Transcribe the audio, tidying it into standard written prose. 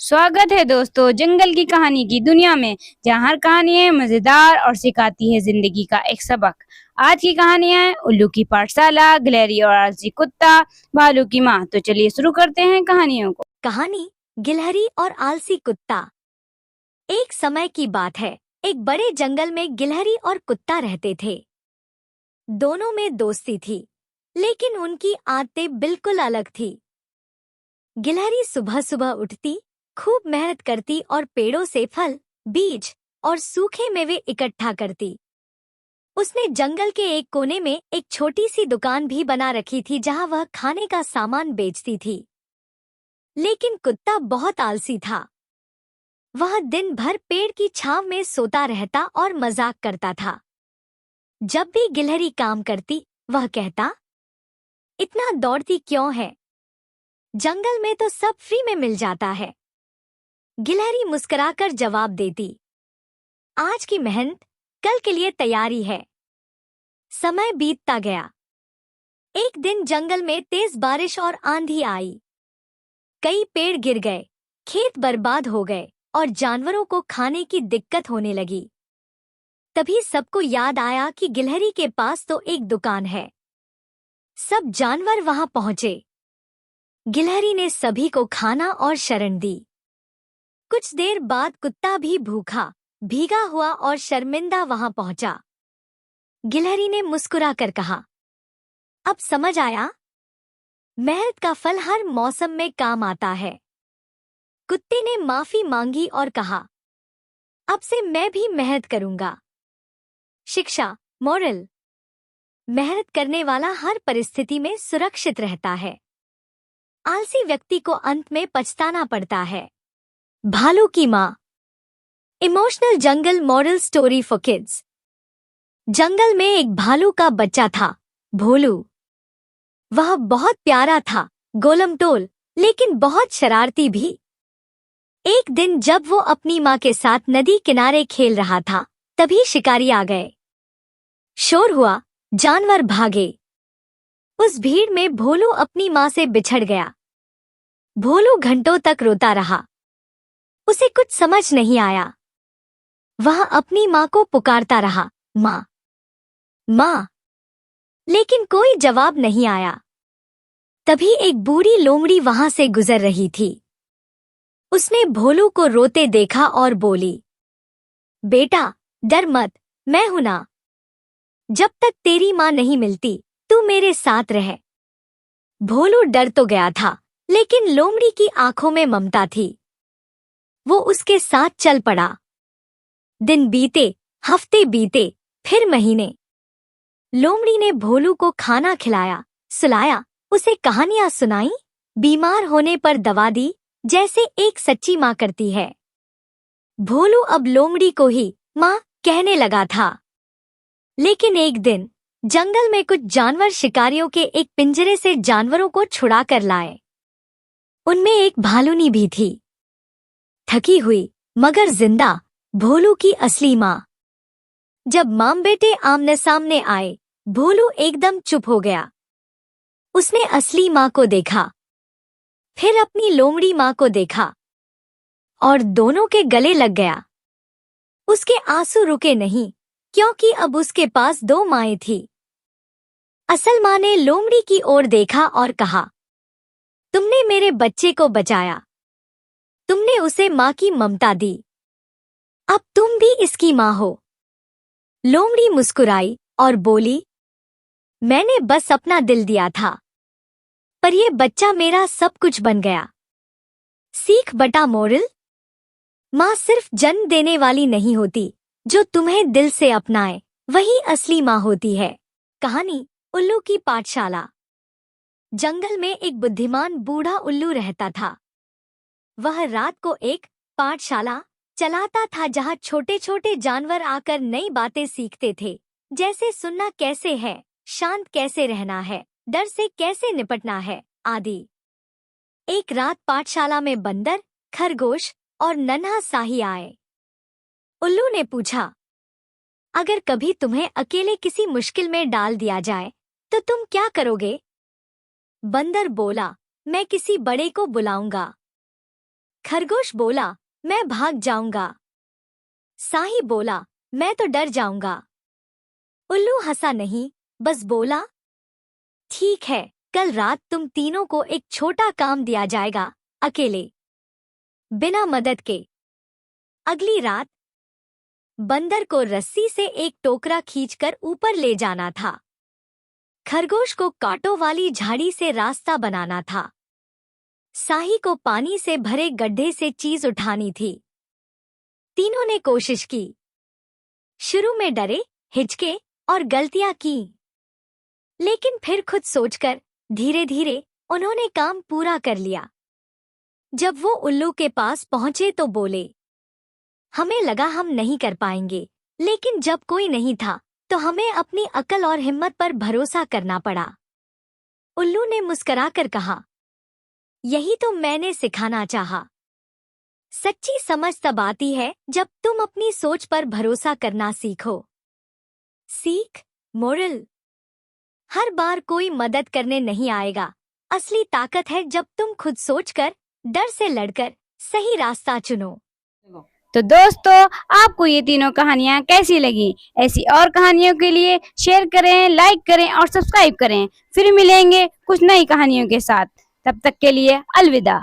स्वागत है दोस्तों जंगल की कहानी की दुनिया में, जहाँ हर कहानी है मजेदार और सिखाती है जिंदगी का एक सबक। आज की कहानी है उल्लू की पाठशाला, गिलहरी और आलसी कुत्ता, भालू की माँ। तो चलिए शुरू करते हैं कहानियों को। कहानी गिलहरी और आलसी कुत्ता। एक समय की बात है, एक बड़े जंगल में गिलहरी और कुत्ता रहते थे। दोनों में दोस्ती थी, लेकिन उनकी आदतें बिल्कुल अलग थी। गिलहरी सुबह सुबह उठती, खूब मेहनत करती और पेड़ों से फल, बीज और सूखे मेवे इकट्ठा करती। उसने जंगल के एक कोने में एक छोटी सी दुकान भी बना रखी थी, जहां वह खाने का सामान बेचती थी। लेकिन कुत्ता बहुत आलसी था। वह दिन भर पेड़ की छांव में सोता रहता और मजाक करता था। जब भी गिलहरी काम करती, वह कहता, इतना दौड़ती क्यों है? जंगल में तो सब फ्री में मिल जाता है। गिलहरी मुस्कुराकर जवाब देती, आज की मेहनत कल के लिए तैयारी है। समय बीतता गया। एक दिन जंगल में तेज बारिश और आंधी आई। कई पेड़ गिर गए, खेत बर्बाद हो गए और जानवरों को खाने की दिक्कत होने लगी। तभी सबको याद आया कि गिलहरी के पास तो एक दुकान है। सब जानवर वहां पहुंचे। गिलहरी ने सभी को खाना और शरण दी। कुछ देर बाद कुत्ता भी भूखा, भीगा हुआ और शर्मिंदा वहां पहुंचा। गिलहरी ने मुस्कुराकर कहा, अब समझ आया, मेहनत का फल हर मौसम में काम आता है। कुत्ते ने माफी मांगी और कहा, अब से मैं भी मेहनत करूंगा। शिक्षा, मोरल: मेहनत करने वाला हर परिस्थिति में सुरक्षित रहता है। आलसी व्यक्ति को अंत में पछताना पड़ता है। भालू की माँ। Emotional jungle moral story for kids. जंगल में एक भालू का बच्चा था, भोलू। वह बहुत प्यारा था, गोलमटोल, लेकिन बहुत शरारती भी। एक दिन जब वो अपनी माँ के साथ नदी किनारे खेल रहा था, तभी शिकारी आ गए। शोर हुआ, जानवर भागे। उस भीड़ में भोलू अपनी माँ से बिछड़ गया। भोलू घंटों तक रोता रहा। उसे कुछ समझ नहीं आया। वह अपनी माँ को पुकारता रहा, माँ, माँ, लेकिन कोई जवाब नहीं आया। तभी एक बूढ़ी लोमड़ी वहां से गुजर रही थी। उसने भोलू को रोते देखा और बोली, बेटा, डर मत, मैं हूं ना। जब तक तेरी माँ नहीं मिलती, तू मेरे साथ रह। भोलू डर तो गया था, लेकिन लोमड़ी की आंखों में ममता थी। वो उसके साथ चल पड़ा। दिन बीते, हफ्ते बीते, फिर महीने। लोमड़ी ने भोलू को खाना खिलाया, सुलाया, उसे कहानियां सुनाई, बीमार होने पर दवा दी, जैसे एक सच्ची माँ करती है। भोलू अब लोमड़ी को ही माँ कहने लगा था। लेकिन एक दिन जंगल में कुछ जानवर शिकारियों के एक पिंजरे से जानवरों को छुड़ा कर लाए। उनमें एक भालूनी भी थी। थकी हुई मगर जिंदा, भोलू की असली माँ। जब माँ बेटे आमने सामने आए, भोलू एकदम चुप हो गया। उसने असली माँ को देखा, फिर अपनी लोमड़ी माँ को देखा और दोनों के गले लग गया। उसके आंसू रुके नहीं, क्योंकि अब उसके पास दो माएँ थी। असल माँ ने लोमड़ी की ओर देखा और कहा, तुमने मेरे बच्चे को बचाया। तुमने उसे माँ की ममता दी। अब तुम भी इसकी माँ हो। लोमड़ी मुस्कुराई और बोली, मैंने बस अपना दिल दिया था, पर यह बच्चा मेरा सब कुछ बन गया। सीख बटा मोरल: माँ सिर्फ जन्म देने वाली नहीं होती, जो तुम्हें दिल से अपनाए वही असली माँ होती है। कहानी उल्लू की पाठशाला। जंगल में एक बुद्धिमान बूढ़ा उल्लू रहता था। वह रात को एक पाठशाला चलाता था, जहाँ छोटे छोटे जानवर आकर नई बातें सीखते थे, जैसे सुनना कैसे है, शांत कैसे रहना है, डर से कैसे निपटना है, आदि। एक रात पाठशाला में बंदर, खरगोश और नन्हा साही आए। उल्लू ने पूछा, अगर कभी तुम्हें अकेले किसी मुश्किल में डाल दिया जाए, तो तुम क्या करोगे? बंदर बोला, मैं किसी बड़े को बुलाऊंगा। खरगोश बोला, मैं भाग जाऊंगा। साही बोला, मैं तो डर जाऊंगा। उल्लू हंसा नहीं, बस बोला, ठीक है, कल रात तुम तीनों को एक छोटा काम दिया जाएगा, अकेले, बिना मदद के। अगली रात बंदर को रस्सी से एक टोकरा खींचकर ऊपर ले जाना था। खरगोश को कांटों वाली झाड़ी से रास्ता बनाना था। साही को पानी से भरे गड्ढे से चीज उठानी थी। तीनों ने कोशिश की। शुरू में डरे, हिचके और गलतियां की, लेकिन फिर खुद सोचकर धीरे धीरे उन्होंने काम पूरा कर लिया। जब वो उल्लू के पास पहुंचे तो बोले, हमें लगा हम नहीं कर पाएंगे, लेकिन जब कोई नहीं था तो हमें अपनी अकल और हिम्मत पर भरोसा करना पड़ा। उल्लू ने मुस्कुराकर कहा, यही तो मैंने सिखाना चाहा। सच्ची समझ तब आती है जब तुम अपनी सोच पर भरोसा करना सीखो। सीख, मोरल, हर बार कोई मदद करने नहीं आएगा। असली ताकत है जब तुम खुद सोचकर, डर से लड़कर सही रास्ता चुनो। तो दोस्तों, आपको ये तीनों कहानियाँ कैसी लगी? ऐसी और कहानियों के लिए शेयर करें, लाइक करें और सब्सक्राइब करें। फिर मिलेंगे कुछ नई कहानियों के साथ। तब तक के लिए अलविदा।